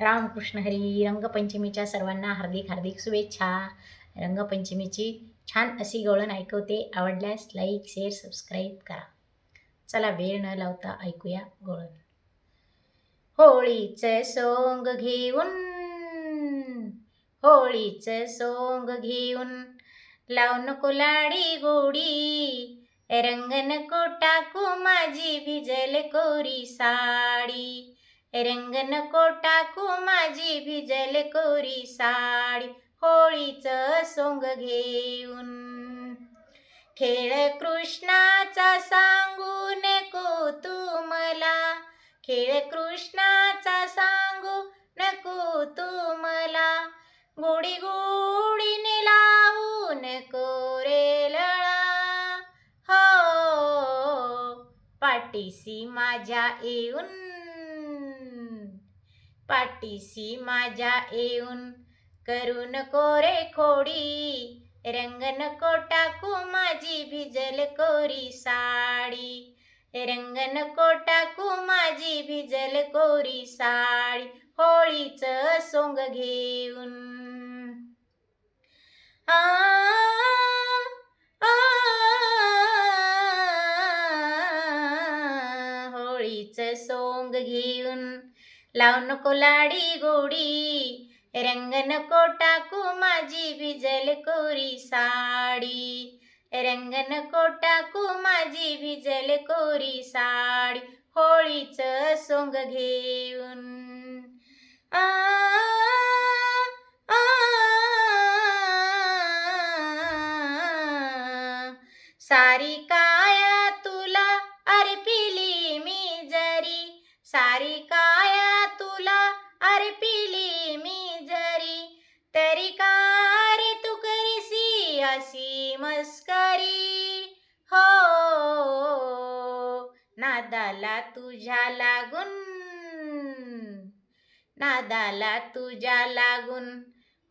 रामकृष्ण हरी. रंगपंचमीच्या सर्वांना हार्दिक हार्दिक शुभेच्छा. रंगपंचमीची छान अशी गवळण ऐकवते. आवडल्यास लाईक शेअर सबस्क्राईब करा. चला वेळ न लावता ऐकूया गवळण. होळीचं सोंग घेऊन, होळीचं सोंग घेऊन लाव नको लाडी गोडी, रंग नको टाकू माझी भिजल कोरी साडी, रंग नको टाकू माझी भिजल कोरी साडी. होळीचं सोंग घेऊन खेळ कृष्णाचा सांगू नको तू मला, खेळ कृष्णाचा सांगू नको तू मला, गोडी गोडीने लावू नको रे लळा, हो पाठीसी माझ्या येऊन, पाठीसी माझ्या येऊन करू नको रे खोडी, रंग नको टाकू माझी भिजल कोरी साडी, रंग नको टाकू माझी भिजल कोरी साडी. होळीचं सोंग घेऊन आ होळीचं सोंग घेऊन लाव नको लाडी गोडी, रंग नको टाकू माझी भिजल कोरी साडी, रंग नको टाकू माझी भिजल कोरी साडी. होळीचं सोंग घेऊन आ सारी काया तुला अर्पिली मी जरी, सारी काया तुला अर्पिली मी जरी, तरी का रे तू करीसी अशी मस्करी, हो नादाला तुझ्या लागून, नादाला तुझ्या लागून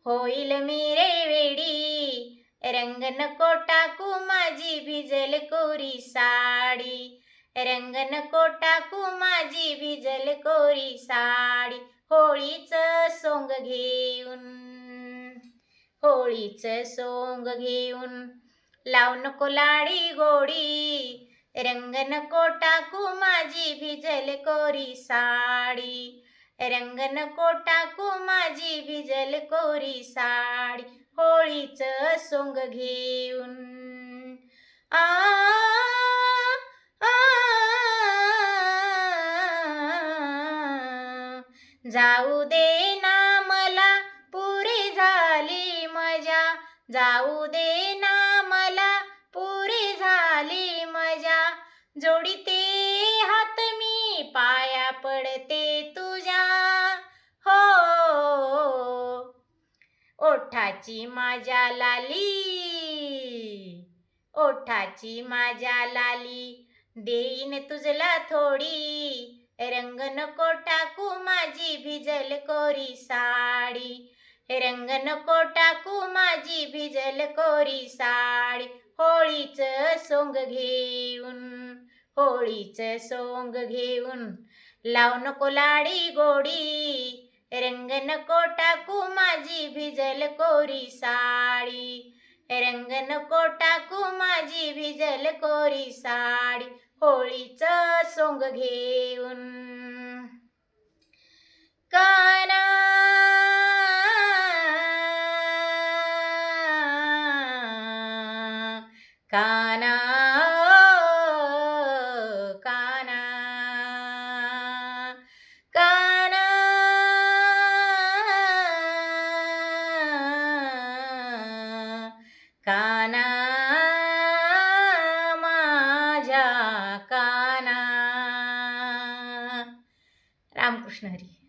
होईल मी रे वेडी, रंग नको टाकू माझी भिजल कोरी साडी, रंग नको टाकू माझी भिजल कोरी साडी. होळीचं सोंग घेऊन, होळीचं सोंग घेऊन लाव नको लाडी गोडी, रंग नको टाकू माझी भिजल कोरी साडी, रंग नको टाकू माझी भिजल कोरी साडी. होळीचं सोंग घेऊन आ जाऊ दे ना मला पुरी झाली मजा, जाऊ दे ना मला पुरी झाली मजा, जोडीते हात मी पाया पडते तुझ्या, हो ओठाची माझ्या लाली, ओठाची माझ्या लाली देईन तुझला थोडी, रंग नको टाकू माझी भिजल कोरी साडी, रंग नको टाकू माझी भिजल कोरी साडी. होळीचं सोंग घेऊन, होळीचं सोंग घेऊन लाव नको लाडी गोडी, रंग नको टाकू माझी भिजल कोरी साडी, रंग नको टाकू माझी भिजल कोरी साडी. होळीचं सोंग घेऊन काना काना काना काना काना माझ्या काना. रामकृष्ण हरी.